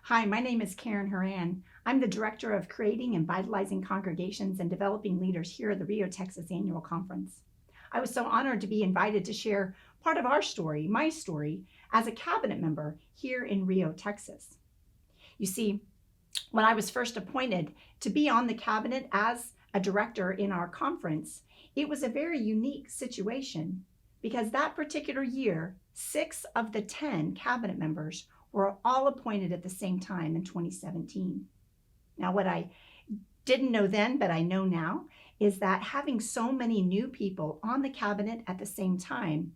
Hi, my name is Karen Haran. I'm the Director of Creating and Vitalizing Congregations and Developing Leaders here at the Rio, Texas Annual Conference. I was so honored to be invited to share part of our story, my story, as a cabinet member here in Rio, Texas. You see, when I was first appointed to be on the cabinet as a director in our conference, it was a very unique situation because that particular year, 6 of the 10 cabinet members were all appointed at the same time in 2017. Now, what I didn't know then, but I know now, is that having so many new people on the cabinet at the same time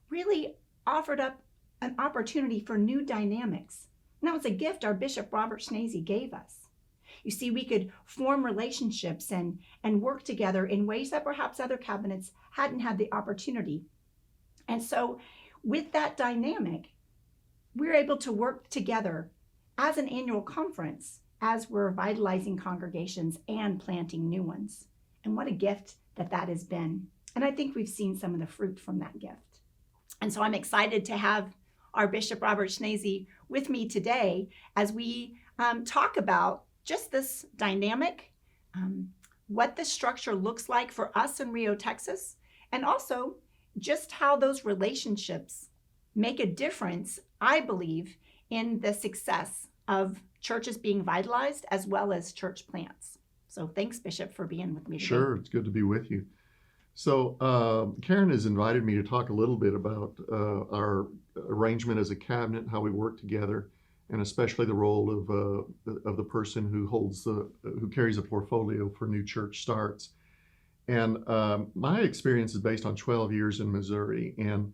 really offered up an opportunity for new dynamics. And that was a gift our Bishop Robert Schnase gave us. You see, we could form relationships and work together in ways that perhaps other cabinets hadn't had the opportunity. And so with that dynamic, we're able to work together as an annual conference as we're vitalizing congregations and planting new ones. And what a gift that has been. And I think we've seen some of the fruit from that gift. And so I'm excited to have our Bishop Robert Schnase with me today as we talk about just this dynamic, what the structure looks like for us in Rio, Texas, and also just how those relationships make a difference, I believe, in the success of churches being vitalized as well as church plants. So thanks, Bishop, for being with me today. Sure, it's good to be with you. So Karen has invited me to talk a little bit about our arrangement as a cabinet, how we work together, and especially the role of the person who carries a portfolio for new church starts. And my experience is based on 12 years in Missouri and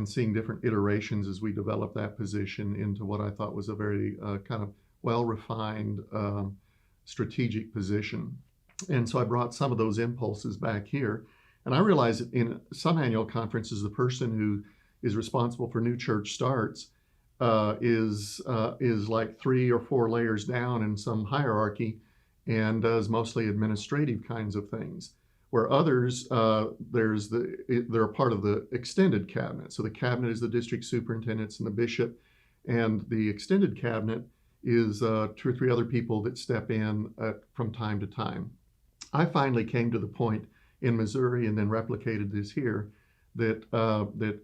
seeing different iterations as we developed that position into what I thought was a very kind of well-refined strategic position. And so I brought some of those impulses back here. And I realized that in some annual conferences, the person who is responsible for new church starts is like 3 or 4 layers down in some hierarchy and does mostly administrative kinds of things. Where others, they're a part of the extended cabinet. So the cabinet is the district superintendents and the bishop, and the extended cabinet is 2 or 3 other people that step in from time to time. I finally came to the point in Missouri and then replicated this here that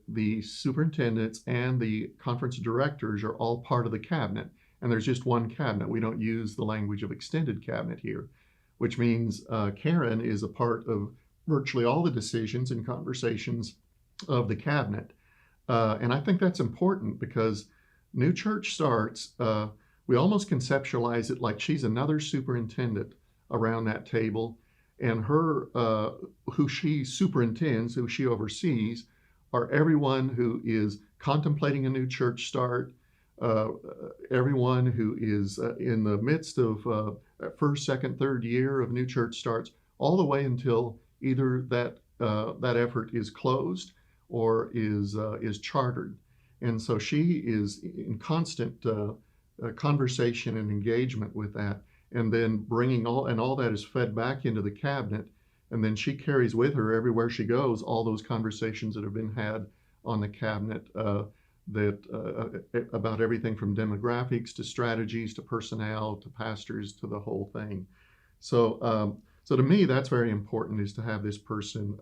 the superintendents and the conference directors are all part of the cabinet, and there's just one cabinet. We don't use the language of extended cabinet here, which means Karen is a part of virtually all the decisions and conversations of the cabinet. And I think that's important because new church starts, we almost conceptualize it like she's another superintendent around that table, and her, who she superintends, who she oversees, are everyone who is contemplating a new church start, everyone who is in the midst of first, second, third year of new church starts, all the way until either that effort is closed or is chartered. And so she is in constant conversation and engagement with that, and then bringing all that is fed back into the cabinet, and then she carries with her everywhere she goes all those conversations that have been had on the cabinet about everything from demographics to strategies to personnel to pastors to the whole thing. So to me, that's very important, is to have this person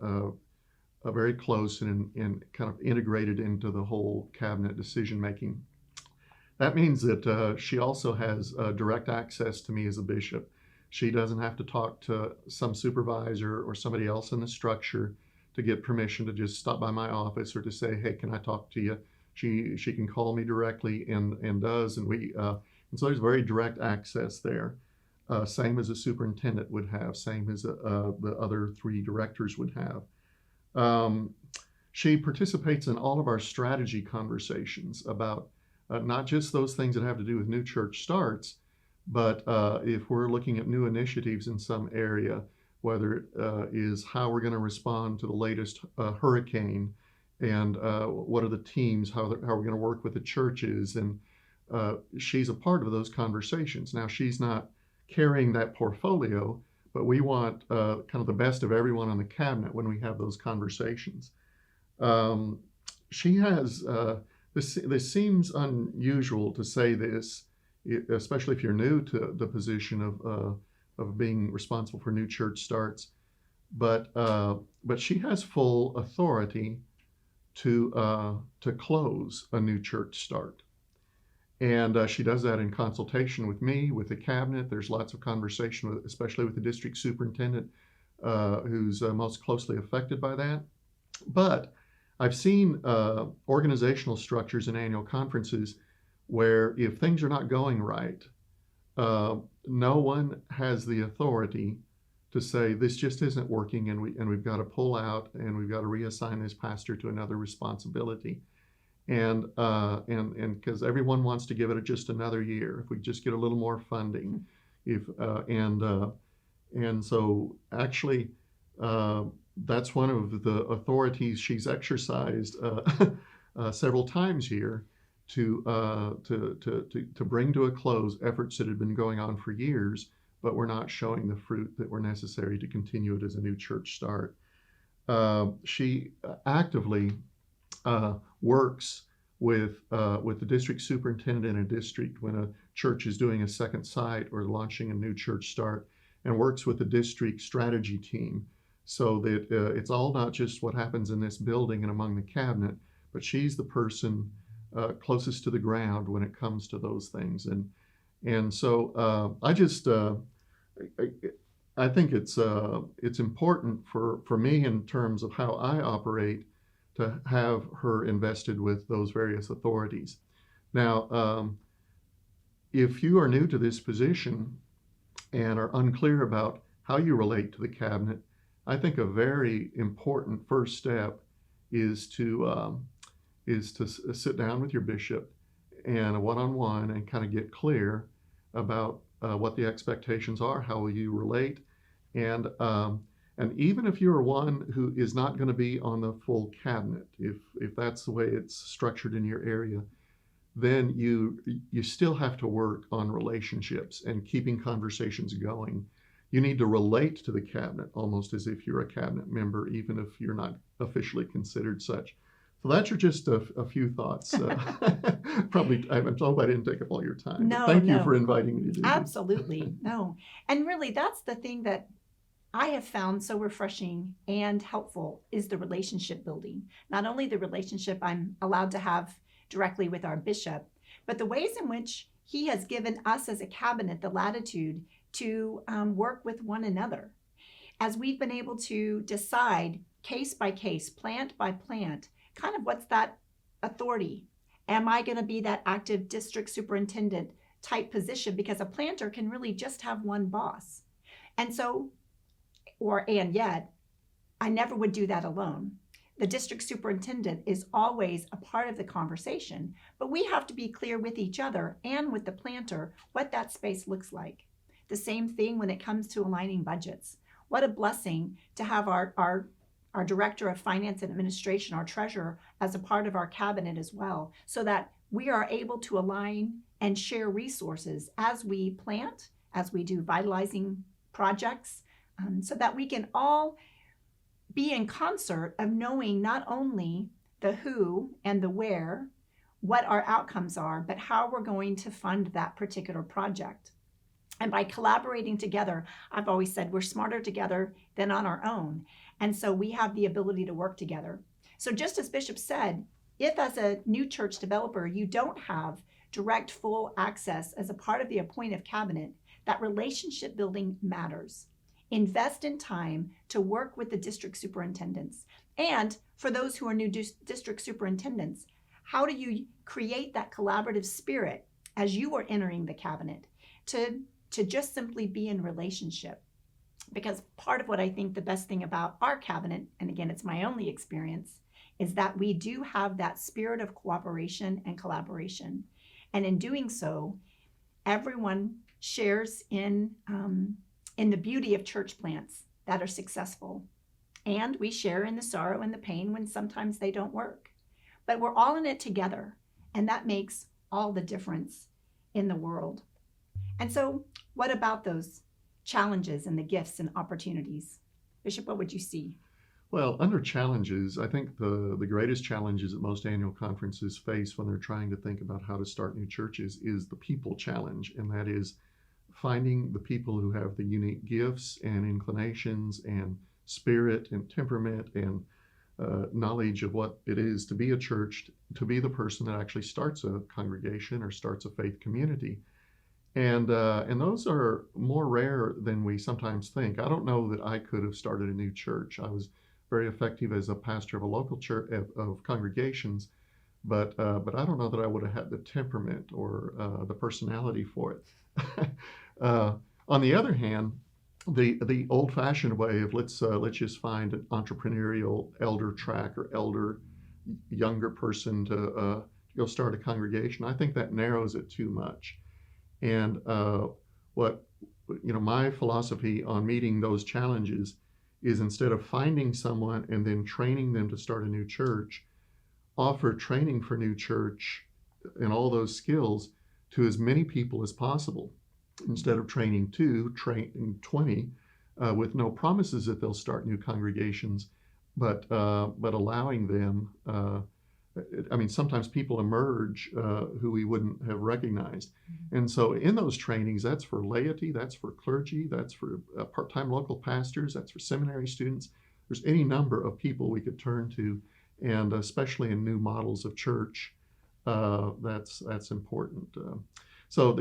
very close and kind of integrated into the whole cabinet decision making. That means that she also has direct access to me as a bishop. She doesn't have to talk to some supervisor or somebody else in the structure to get permission to just stop by my office or to say, hey, can I talk to you? She can call me directly and does, and so there's very direct access there. Same as a superintendent would have, same as the other 3 directors would have. She participates in all of our strategy conversations about not just those things that have to do with new church starts, but if we're looking at new initiatives in some area, whether it is how we're going to respond to the latest hurricane, and what are the teams, how we're going to work with the churches, and she's a part of those conversations. Now, she's not carrying that portfolio, but we want kind of the best of everyone on the cabinet when we have those conversations. She has, this seems unusual to say this especially if you're new to the position of being responsible for new church starts. But she has full authority to close a new church start. And she does that in consultation with me, with the cabinet. There's lots of conversation, especially with the district superintendent, who's most closely affected by that. But I've seen organizational structures in annual conferences where if things are not going right, no one has the authority to say this just isn't working, and we've got to pull out, and we've got to reassign this pastor to another responsibility. And because everyone wants to give it just another year, if we just get a little more funding, and so actually that's one of the authorities she's exercised several times here to bring to a close efforts that had been going on for years, but were not showing the fruit that were necessary to continue it as a new church start. She actively works with the district superintendent in a district when a church is doing a second site or launching a new church start, and works with the district strategy team so that it's all not just what happens in this building and among the cabinet, but she's the person closest to the ground when it comes to those things. And so I think it's important for me in terms of how I operate to have her invested with those various authorities. Now, if you are new to this position and are unclear about how you relate to the cabinet, I think a very important first step is to sit down with your bishop and a one-on-one and kind of get clear about what the expectations are, how will you relate, and even if you're one who is not going to be on the full cabinet, if that's the way it's structured in your area, then you still have to work on relationships and keeping conversations going. You need to relate to the cabinet almost as if you're a cabinet member, even if you're not officially considered such. So that's just a few thoughts. Probably, I'm told I didn't take up all your time. No, Thank you no. for inviting me to do this. Absolutely. No. And really, that's the thing that I have found so refreshing and helpful is the relationship building. Not only the relationship I'm allowed to have directly with our bishop, but the ways in which he has given us as a cabinet the latitude to work with one another. As we've been able to decide case by case, plant by plant, kind of what's that authority? Am I going to be that active district superintendent type position? Because a planter can really just have one boss. And yet, I never would do that alone. The district superintendent is always a part of the conversation, but we have to be clear with each other and with the planter what that space looks like. The same thing when it comes to aligning budgets. What a blessing to have our director of finance and administration, our treasurer, as a part of our cabinet as well, so that we are able to align and share resources as we plant, as we do vitalizing projects, so that we can all be in concert of knowing not only the who and the where, what our outcomes are, but how we're going to fund that particular project. And by collaborating together, I've always said we're smarter together than on our own. And so we have the ability to work together. So just as Bishop said, if as a new church developer, you don't have direct full access as a part of the appointive cabinet, that relationship building matters. Invest in time to work with the district superintendents. And for those who are new district superintendents, how do you create that collaborative spirit as you are entering the cabinet to just simply be in relationship? Because part of what I think the best thing about our cabinet, and again, it's my only experience, is that we do have that spirit of cooperation and collaboration. And in doing so, everyone shares in the beauty of church plants that are successful. And we share in the sorrow and the pain when sometimes they don't work. But we're all in it together, and that makes all the difference in the world. And so what about those challenges and the gifts and opportunities? Bishop, what would you see? Well, under challenges, I think the greatest challenges that most annual conferences face when they're trying to think about how to start new churches is the people challenge, and that is finding the people who have the unique gifts and inclinations and spirit and temperament and knowledge of what it is to be a church, to be the person that actually starts a congregation or starts a faith community. And those are more rare than we sometimes think. I don't know that I could have started a new church. I was very effective as a pastor of a local church of congregations, but I don't know that I would have had the temperament or the personality for it. On the other hand, the old-fashioned way of let's just find an entrepreneurial elder track or elder younger person to go start a congregation, I think that narrows it too much. And what my philosophy on meeting those challenges is, instead of finding someone and then training them to start a new church, offer training for new church and all those skills to as many people as possible. Instead of training 2, train 20 with no promises that they'll start new congregations, but allowing them. Sometimes people emerge who we wouldn't have recognized. And so in those trainings, that's for laity, that's for clergy, that's for part-time local pastors, that's for seminary students. There's any number of people we could turn to, and especially in new models of church, that's important. So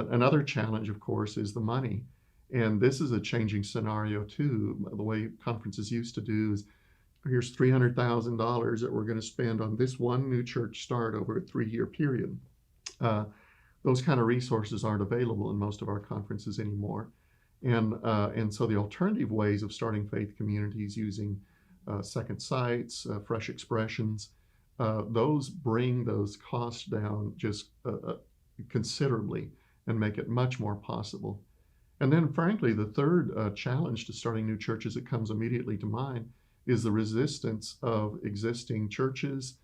another challenge, of course, is the money. And this is a changing scenario too. The way conferences used to do is, here's $300,000 that we're going to spend on this one new church start over a 3-year period. Those kind of resources aren't available in most of our conferences anymore. And so the alternative ways of starting faith communities using second sites, fresh expressions, those bring those costs down just considerably and make it much more possible. And then frankly, the third challenge to starting new churches that comes immediately to mind is the resistance of existing churches,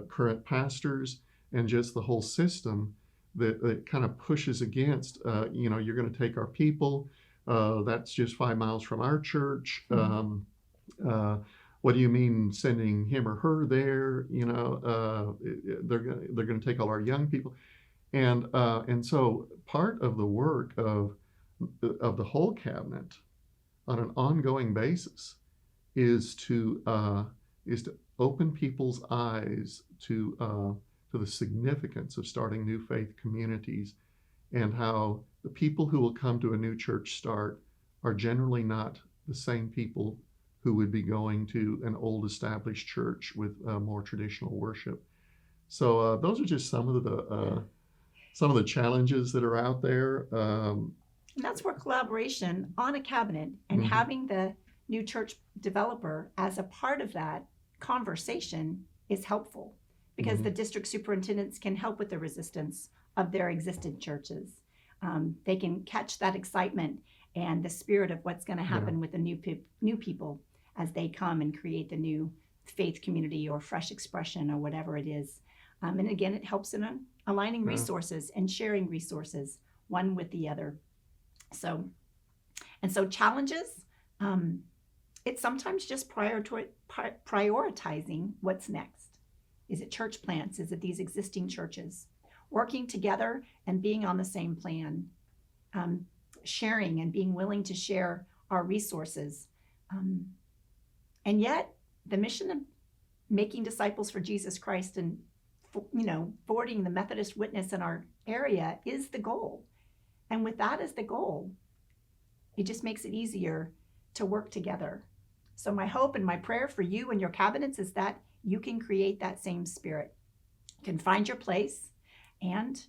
current pastors, and just the whole system that kind of pushes against, you're going to take our people, that's just 5 miles from our church. What do you mean sending him or her there? They're going to take all our young people. And so part of the work of the whole cabinet on an ongoing basis is to open people's eyes to the significance of starting new faith communities, and how the people who will come to a new church start are generally not the same people who would be going to an old established church with more traditional worship. So those are just some of the challenges that are out there. And that's where collaboration on a cabinet and having the new church developer as a part of that conversation is helpful, because the district superintendents can help with the resistance of their existing churches. They can catch that excitement and the spirit of what's going to happen with the new people as they come and create the new faith community or fresh expression or whatever it is. And again, it helps in aligning resources and sharing resources one with the other. So challenges, it's sometimes just prioritizing what's next. Is it church plants? Is it these existing churches? Working together and being on the same plan. Sharing and being willing to share our resources. And yet, the mission of making disciples for Jesus Christ and forwarding the Methodist witness in our area is the goal. And with that as the goal, it just makes it easier to work together. So my hope and my prayer for you and your cabinets is that you can create that same spirit. You can find your place and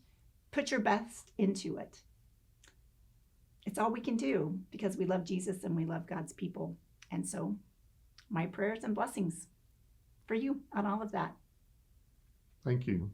put your best into it. It's all we can do because we love Jesus and we love God's people. And so my prayers and blessings for you on all of that. Thank you.